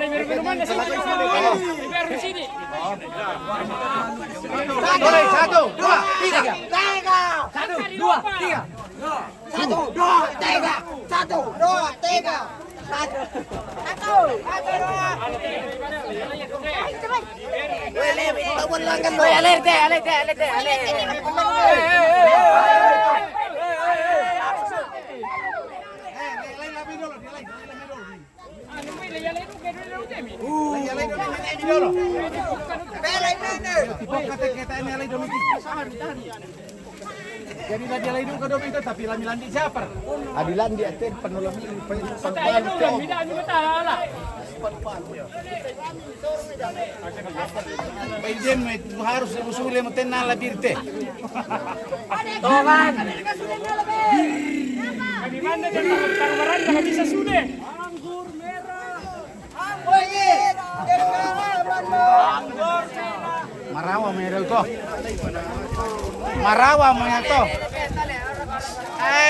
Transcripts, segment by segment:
minuman di sini. Biar di sini. Boleh, 1, 2, 3. Satu, dua, tiga. 1, 2, 3. 1, 2, 3. Jadi dia lagi dulu ke domi itu tapi lami di siapa? Adilan dia teh penuh lami Tayo dong, bida nyo matala. Bayan mo harus usuli mo ten na labirte. Toman. Di mana dia kamaran dah bisa sudah. Anggur merah. Marawa mo yun ko. Marawa mo yan to.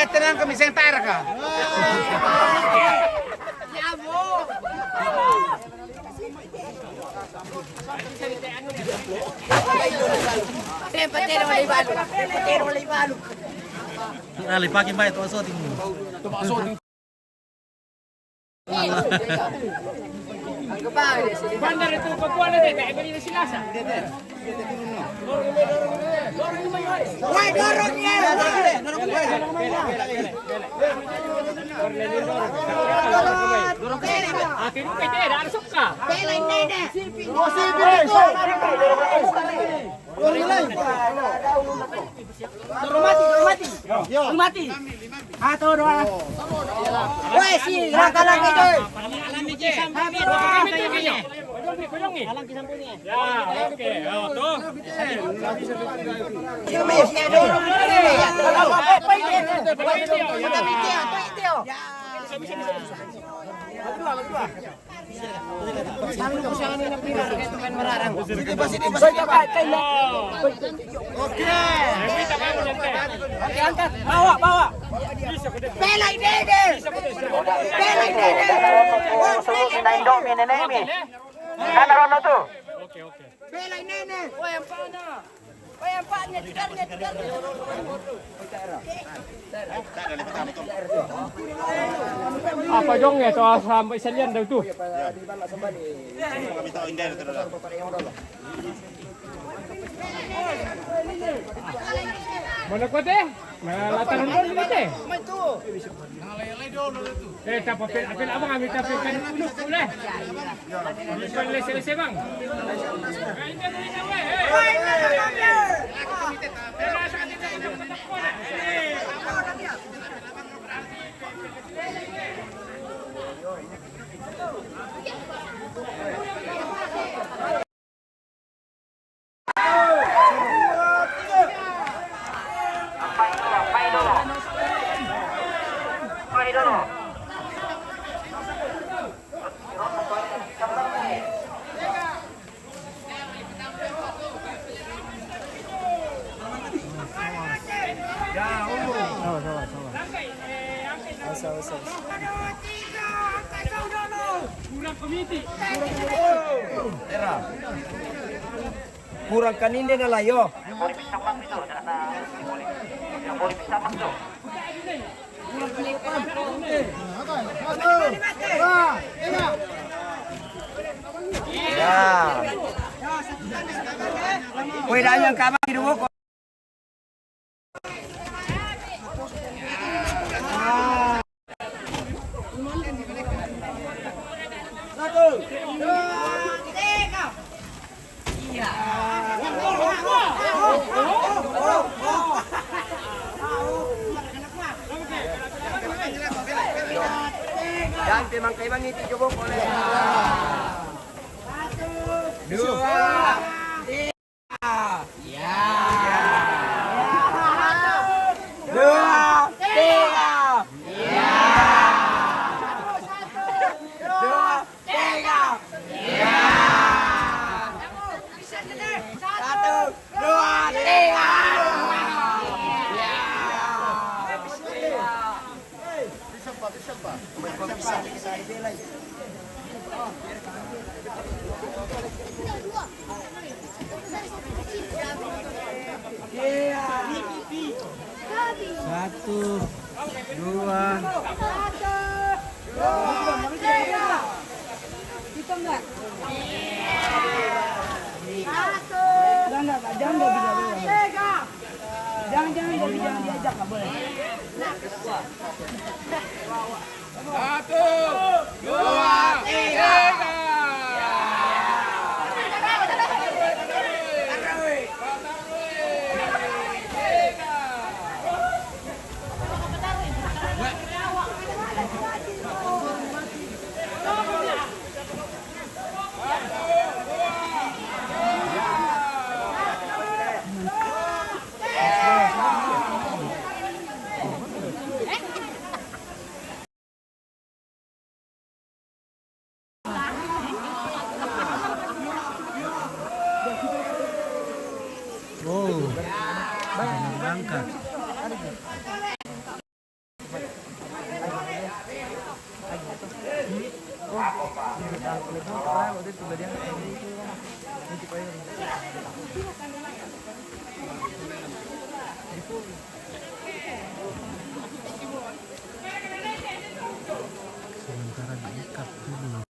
Tenang kami sentar ka. Lipakin baik tuh asoting. Bandar itu Papua na dito, iba nila silasa. Why dorong niya? Akin mo kay Ted, ano ka? Pelay nene. Dorong mati. Satu, dua. Woi, si rangka lagi tuh. Alang kisang punya. Ya, oke. Oh, tuh. Oke, angkat. Bawa. Pelay nene. Pelay nene. Oke. Pelay nene. Apa dong ya tuh sampai selian dah tuh. Mana kau teh? Lataran dulu ni teh. Tak apa, apel abang ambil tapel kan dulu boleh. Boleh selesai bang. Kurang komiti. Kurang kaninde na layo. Ya. Woi, dah yang kabang di dulu. Dan memang kaibang itu coba boleh. 1, 2, 3. Ya. 2, 3. Ya. 2, 3. Ya. 1, 2, 3. Satu, dua. Kita enggak? Enggak, Pak. Jangan bisa. Jangan diajak, nggak boleh. Satu, dua, tiga. Oh, berangkat. Sementara diikat dulu.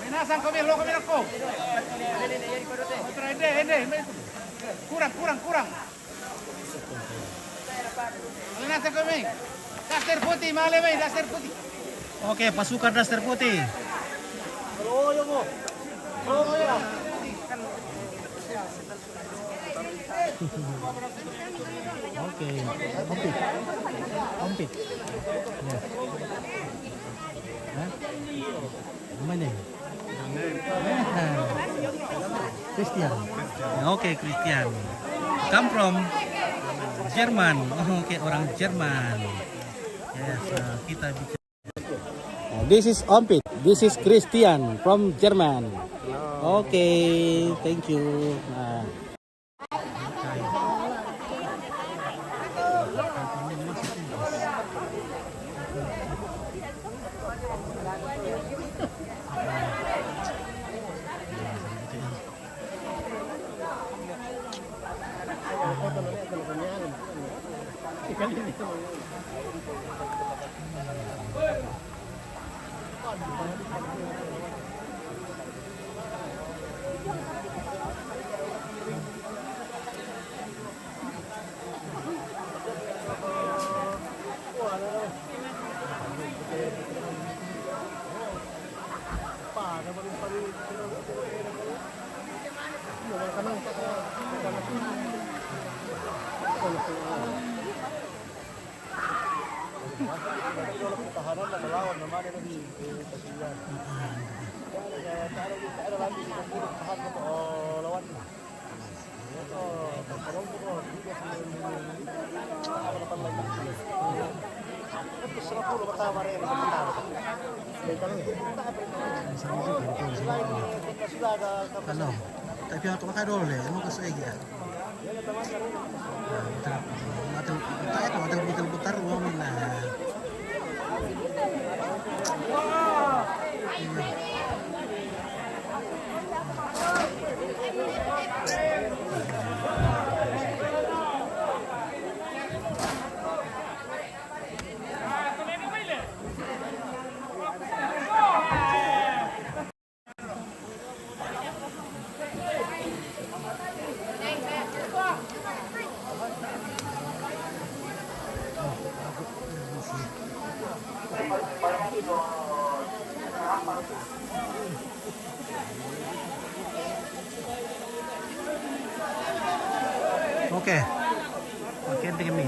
Minasan kami, lo kami ako. Hindi. Kurang. Minasan kami. Daster putih, malamay, daster putih. Oke, pasukan daster putih. Oke, ompit. Ya. Hah? Namanya? Christian. Oke, Christian. Come from Jerman. Oh, oke, orang Jerman. Yes, kita bicara. This is Ompit. This is Christian from Jerman. Oke, thank you. Nah. Ano? Tapi auto makadol deh, mau ke saya ya. Betul putar uang mina. Oke, oke ini.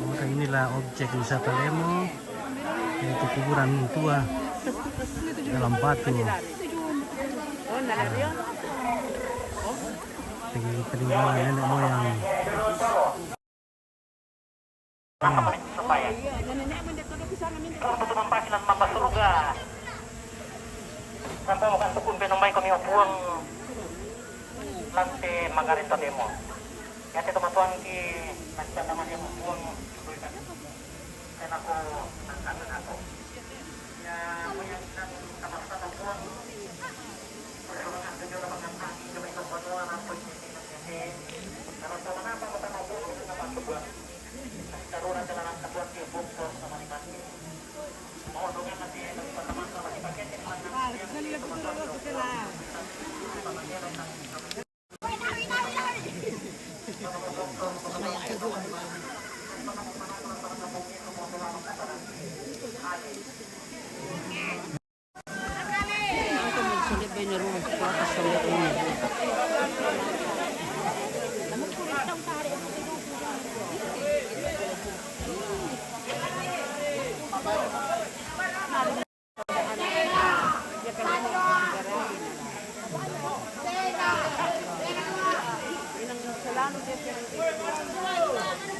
Maka inilah objek wisata Lemo, yaitu kuburan tua dalam batu. Peninggalan nenek moyang. Sampai makan tukun penombai kami buang lantai Margarita Demo. Ya teman-teman ki nanti namanya buang dan aku aku ya menyangkan sama-sama buang bersama dengan pengantar cuma itu bantuan apa ini kalau sama apa kita mau buang sama sebuah darurat dalam sebuah bungkus sama dipakai mau dongnya nanti sama-sama dipakai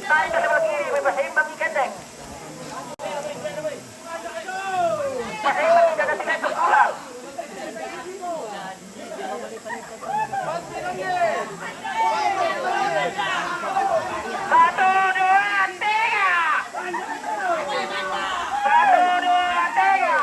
tarik ke sebelah kiri, berseimbang kendek. Berseimbang jaga tidak tertular. Satu, dua, tiga. Satu, dua, tiga.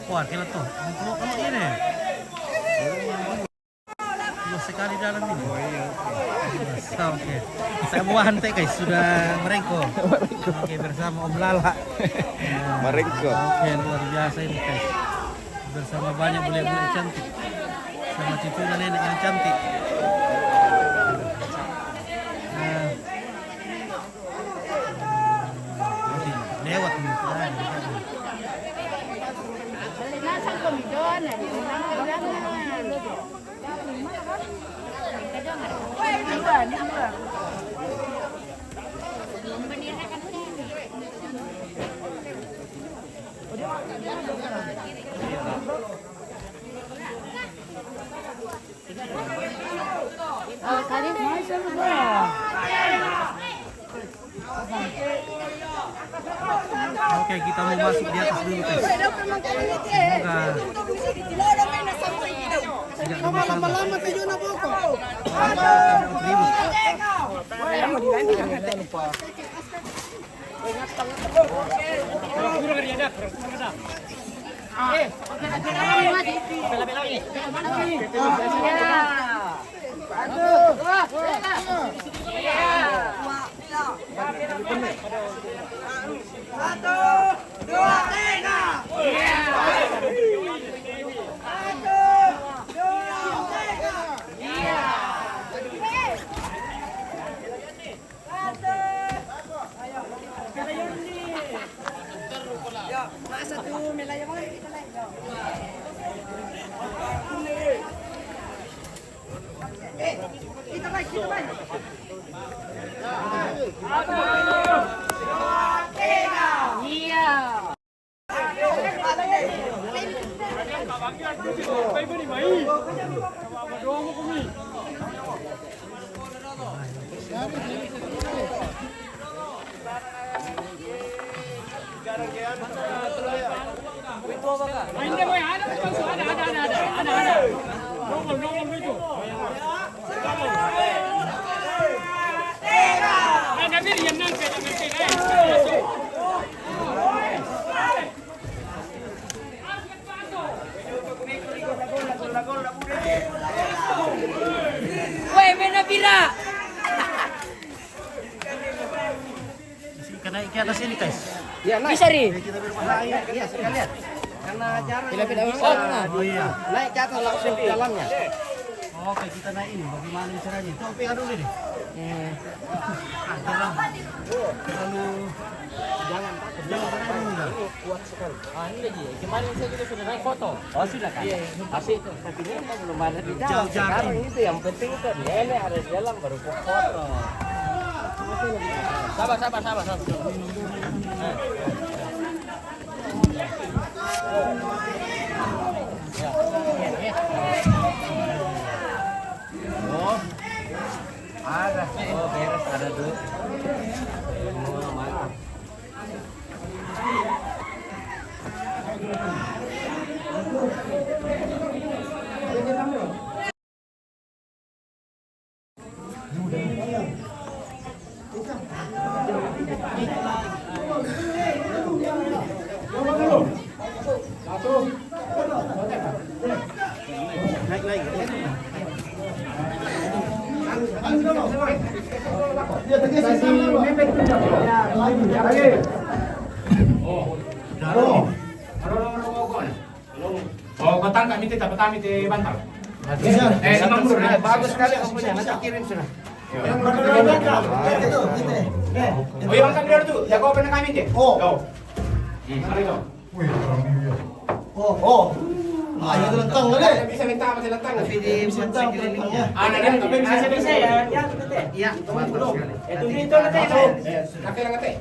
Wah, kira tuh. Kalau ini. Luas sekali dalam ini. Oke. Saya mau hantai guys, sudah merengko. Oke, bersama Om Lala. Merengko. Oke, luar biasa ini guys. Bersama banyak bule-bule cantik. Sama cucu dan nenek yang cantik. Lewat nih. Bendera kan Oke, kita mau masuk di atas dulu guys. Semoga tidak ada masalah. Hindi boy, ada. Nongol dito. Nabir yan nang Woi, mana bira? Kita naik ke atas ini guys. Bisa ri. Kita berbahaya. Iya sekalian. Karena jarang. Oh iya. Naik ke atas langsung di dalamnya. Oke, kita naik ini. Bagaimana caranya? Tuh, pegang dulu nih. Jangan berani enggak. Kuat sekali. Ini lagi. Kemarin saya juga sudah naik foto. Oh sudah kan? Tapi ini belum ada di dalam. Sekarang itu yang penting itu ini ada di dalam baru foto. Sabar. Oh, ada. Oh, beres ada tuh. Oh, mantap. Naik. Oh, batang kami tidak petani di bantal. Bagus sekali kamunya, nanti kirim sudah. Oh, yang kan biar tuh, jago apa kami deh. Oh. Mari dong. Ayo lentang kali. Bisa minta masih lentang. Tapi di lentang kelilingnya. Ada dan tapi bisa ya. Iya, bagus sekali. Itu nanti. Kakek yang ngate.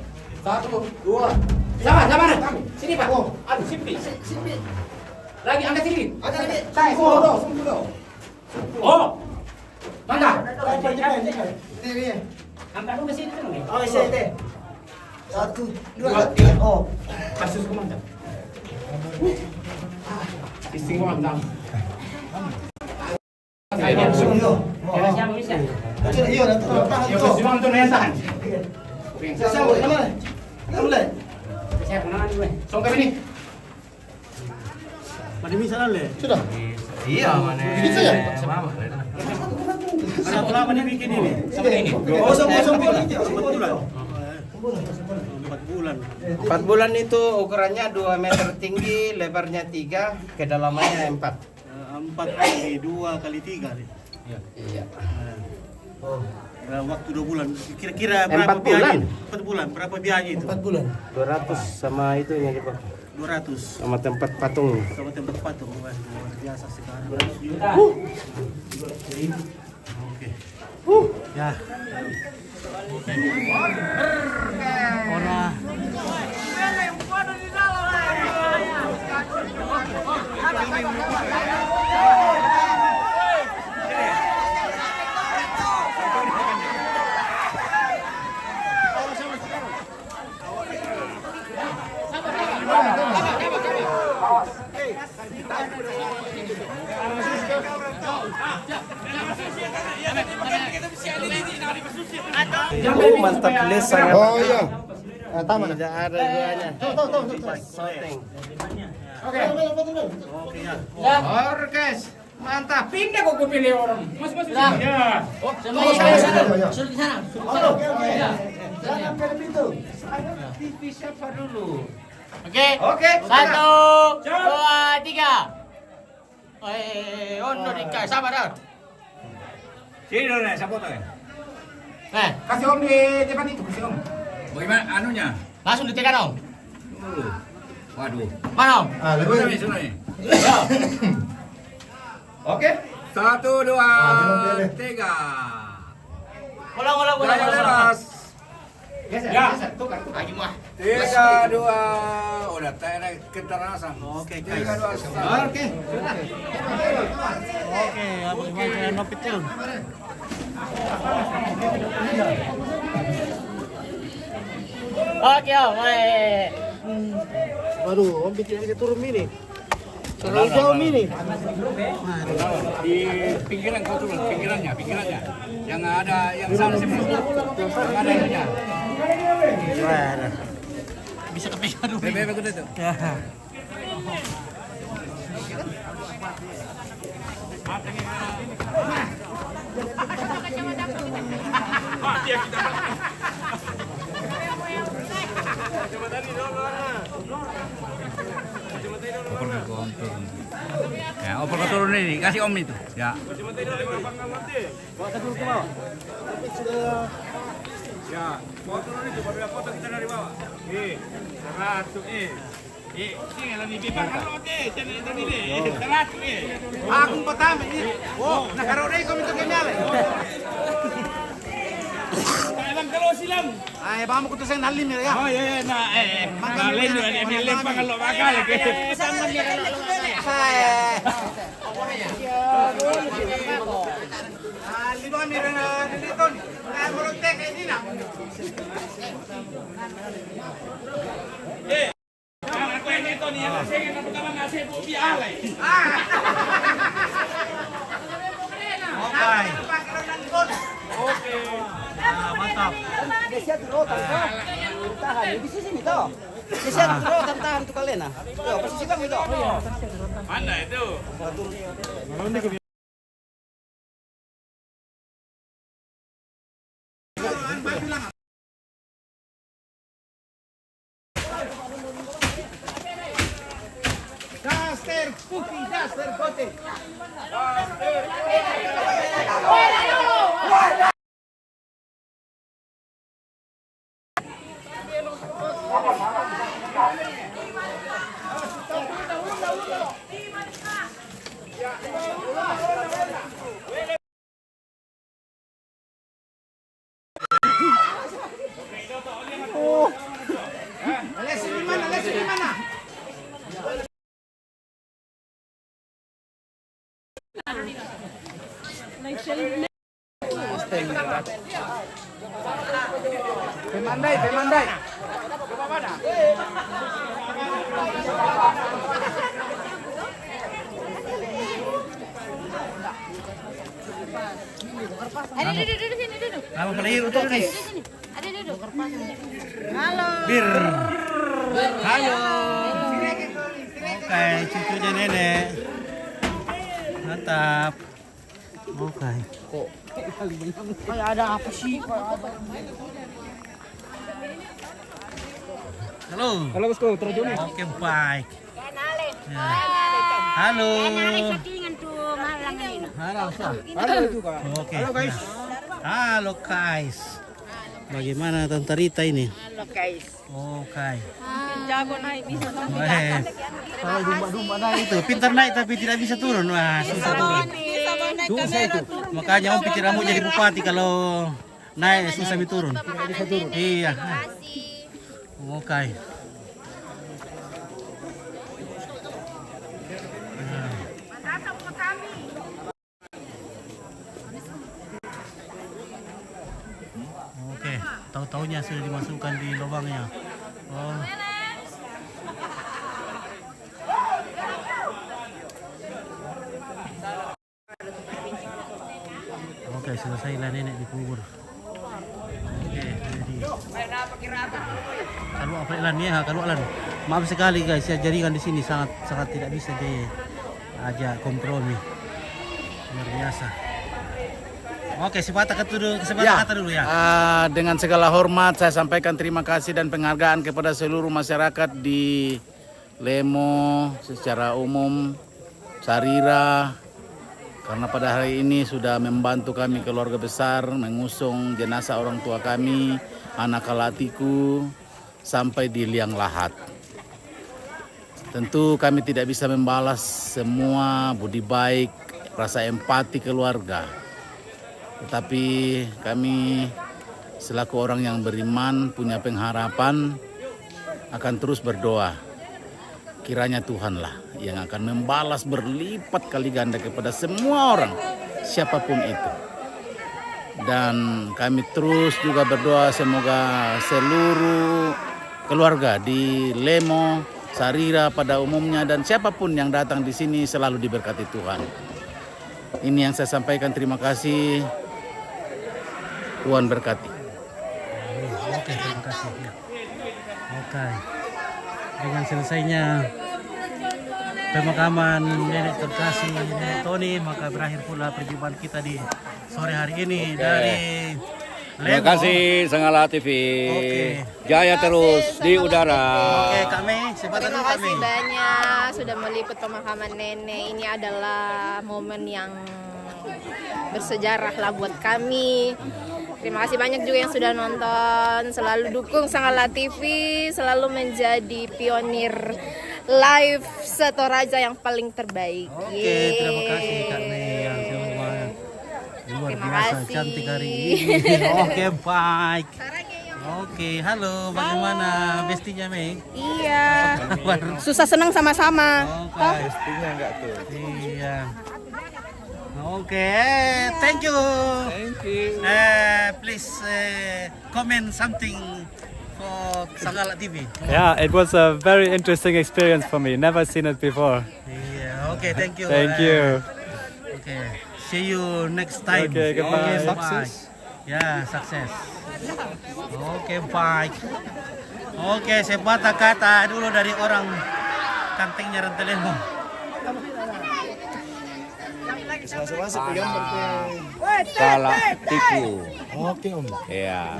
1, 2. Sama. Sini Pak. Aduh, sini. Lagi angkat sini. Ada lagi. Saya sumpulo. Oh. Mana? Ini. Angkat dulu ke sini kan. Oh, isi itu. 1, 2, 3. Oh. Kasus komandan. Isting komandan. Saya Sungguh. siapa bisa? Iya, nanti tahan Ya, tuh. cuma untuk nanya tahan. Siapa? Mana? Boleh. Saya kenalan gue. Songkap ini. Pada misalnya le. Sudah. Iya, mana? Bisa ya? Berapa lama dibikin ini? Sama ini. Oh, sembuh. 4 bulan. 4 bulan itu ukurannya 2 meter tinggi, lebarnya 3, kedalamannya 4. 4 kali 2 kali 3 nih. Iya. Waktu 2 bulan. Kira-kira 4 berapa bulan? biayanya? 4 bulan. Berapa biayanya itu? 4 bulan. 200 sama itu yang dipakai. 200. Sama tempat patung. Sama tempat patung. Wah, luar biasa sekarang. Oke. Ya. Ora. Mantap lesa. Oh iya. Tama na. Tidak ada duanya. Soteng. Oke. Orkes. Mantap. Pindah kok gue pilih orang. Mas. Ya. Oh, semuanya suruh di sana. Jangan ke pintu. TV siapa dulu? Oke. Oke. 1, 2, 3. Ono Dika, sabar dah. Sini dong, Nek, siapa tuh? Kasih om di depan itu, kasih om. Bagaimana anunya? Langsung ditekan om. Dulu. Waduh. Mana om? Sudah nih, sudah nih. Oke. 1, 2, 3. Ulang. Jaya lepas. Geser. Tukar. Lagi mah. 3, 2. Udah, tanya keterasan. Oke, 3, guys. 2, 1. Oke. Oke, bagaimana Nopit turun? Oke om. Waduh, om bikin turun ini. Terlalu jauh ini. Di pinggiran kau turun, pinggirannya. Yang ada, yang sana sih. Yang ada ininya. Bisa kepegang dulu. Bebe gede tuh. Ya, oper ke turun ini, kasih om itu. Ya. Ya, mau turun itu baru ya foto kita dari bawah. Seratus sini lah ni bibang kalau ini, seratus Aku pertama ini. Oh, nakarore ko minto kanyale. Kailan kalau silang. Ay, vamos con tu sen nalim ya. Oh, ya na Mangkalin ni lempang kalau bakal ke. Lima mira na dito ni. Ay, moronte kay dina. Ako nito niya kasi nga pagkaman nasi po bialay. Okay. Okay. Mantap. Kasi dulu tahan. Di sini to. Kasi dulu tahan tu kalian ah. Yo, posisi bang itu. Mana itu? Daster, kote. Lesin di mana? Pemandai. Duduk. Nama pelihir untuk guys. Ada duduk. Bir. Halo. Oke, cucunya nenek. Mantap. Oke. Kayak ada apa sih? Halo. Halo bosku, terjun. Oke, baik. Kenalin. Ya. Halo. Sakingan tuh malang ini. Halo, Sa. Halo juga. Oke. Halo guys. Halo guys. Bagaimana Tante Rita ini? Halo guys. Oke. Jago naik bisa sampai. Weh. Kalau domba-domba naik itu pintar naik tapi tidak bisa turun. Wah, susah turun. Bisa naik kamera tuh. Makanya om pikir kamu jadi bupati kalau naik susah turun. Iya. Oke. Oke, tahu-taunya sudah dimasukkan di lubangnya. Oh. Oke, selesailah nenek dikubur. Oke, jadi kalau apa ilan ya, kalau ilan. Maaf sekali guys, ya jaringan di sini sangat tidak bisa diajak kompromi. Luar biasa. Oke, kata dulu ya. Dengan segala hormat saya sampaikan terima kasih dan penghargaan kepada seluruh masyarakat di Lemo secara umum, Sarira, karena pada hari ini sudah membantu kami keluarga besar mengusung jenazah orang tua kami, anak kalatiku, sampai di liang lahat. Tentu kami tidak bisa membalas semua budi baik, rasa empati keluarga. Tetapi kami selaku orang yang beriman, punya pengharapan, akan terus berdoa. Kiranya Tuhanlah yang akan membalas berlipat kali ganda kepada semua orang, siapapun itu. Dan kami terus juga berdoa semoga seluruh keluarga di Lemo, Sarira pada umumnya, dan siapapun yang datang di sini selalu diberkati Tuhan. Ini yang saya sampaikan, terima kasih. Tuhan berkati. Oke, terima kasih. Ya. Oke. Dengan selesainya pemakaman nenek terkasih Nenek Tony, maka berakhir pula perjumpaan kita di sore hari ini dari Terima kasih Sanggala TV. Jaya terus di udara. Oke, kami terima kasih banyak sudah meliput pemakaman nenek. Ini adalah momen yang bersejarah lah buat kami. Terima kasih banyak juga yang sudah nonton, selalu dukung Sanggala TV, selalu menjadi pionir live Setoraja yang paling terbaik. Oke, terima kasih Kak Ney yang luar Terima biasa kasih. cantik hari ini. Oke, baik. Oke, halo, bagaimana bestinya Mei? Iya. Apa kabar? Susah senang sama-sama. Oke. Bestinya enggak tuh? Iya. Oke, thank you. Thank you. Please comment something for Sanggala TV. Yeah, it was a very interesting experience for me. Never seen it before. Yeah, okay, thank you. Thank you. Okay, see you next time. Okay, goodbye. bye. Success. Ya, sukses. Oke, baik. Oke, sepatah kata dulu dari orang Kantengnya Rentelemo. Kalatiku. Oke Om. Ya.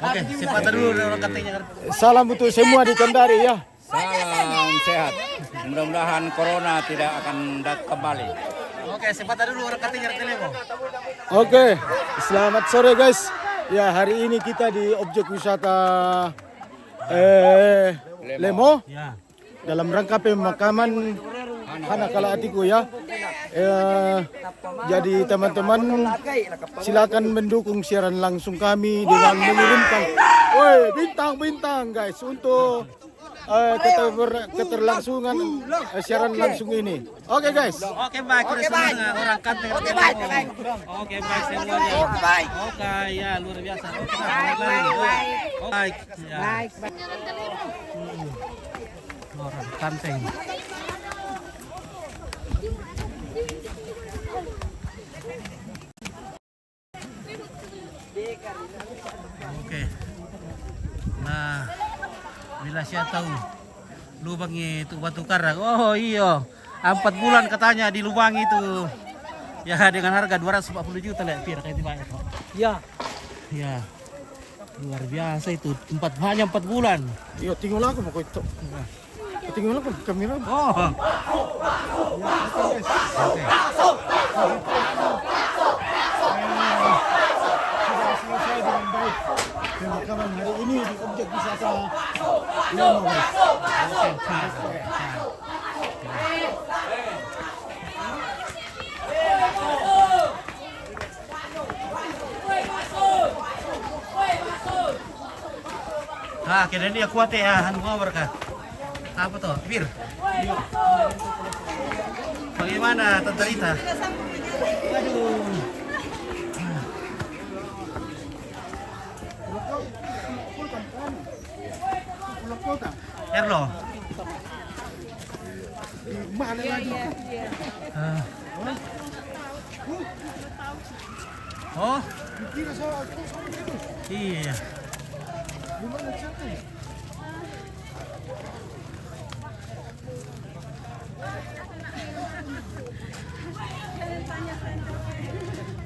Oke, sepatah dulu dari orang Kantengnya. Salam untuk semua di Kendari ya. Salam sehat. Mudah-mudahan corona tidak akan kembali. Oke, sepatah dulu orang Kantengnya Rentelemo. Oke, selamat sore guys. Ya, hari ini kita di objek wisata Lemo. Ya. Dalam rangka pemakaman anak kalatiku ya. Jadi teman-teman silakan mendukung siaran langsung kami dengan mengirimkan bintang-bintang guys untuk keterlangsungan siaran langsung ini. Oke guys. Oke baik, orang Kanteng. Oke baik. Oke baik semuanya. Oke baik. Oke ya luar biasa. Baik. Baik. Orang Kanteng. Oke. Nah, bila saya tahu lubangnya itu batu karang. Oh iya, 4 bulan katanya di lubang itu. Ya dengan harga 240 juta lah, kayak di banyak. Ya. Ya. Luar biasa itu, hanya 4 bulan. Iya, tinggal aku mau itu. Tinggal aku kamera. Oh. Oke. Sudah selesai dengan baik pemakaman hari ini di objek wisata Lemo guys. Ah, kira dia kuat ya, anu ngobrol kah? Apa tuh? Bir. Bagaimana Tante Rita? Aduh. Erlo. Mana lagi? Oh. Iya.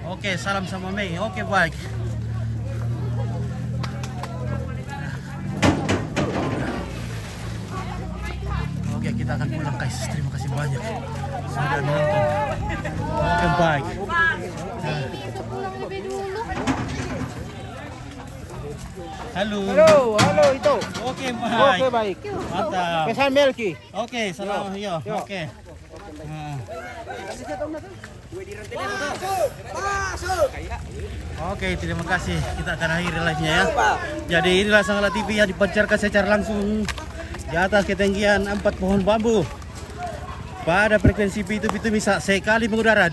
Oke, salam sama Mei. Oke, baik. Oke, kita akan pulang guys. Terima kasih banyak sudah menonton. Oke, baik. Halo. Halo itu. Oke, baik. Oke, baik. Mantap. Pesan Melki. Oke, salam. Yo. Oke. Nah. Oke, terima kasih. Kita akan akhiri live-nya ya. Jadi inilah Sanggala TV yang dipancarkan secara langsung di atas ketinggian 4 pohon bambu pada frekuensi pitu-pitu bisa sekali mengudara.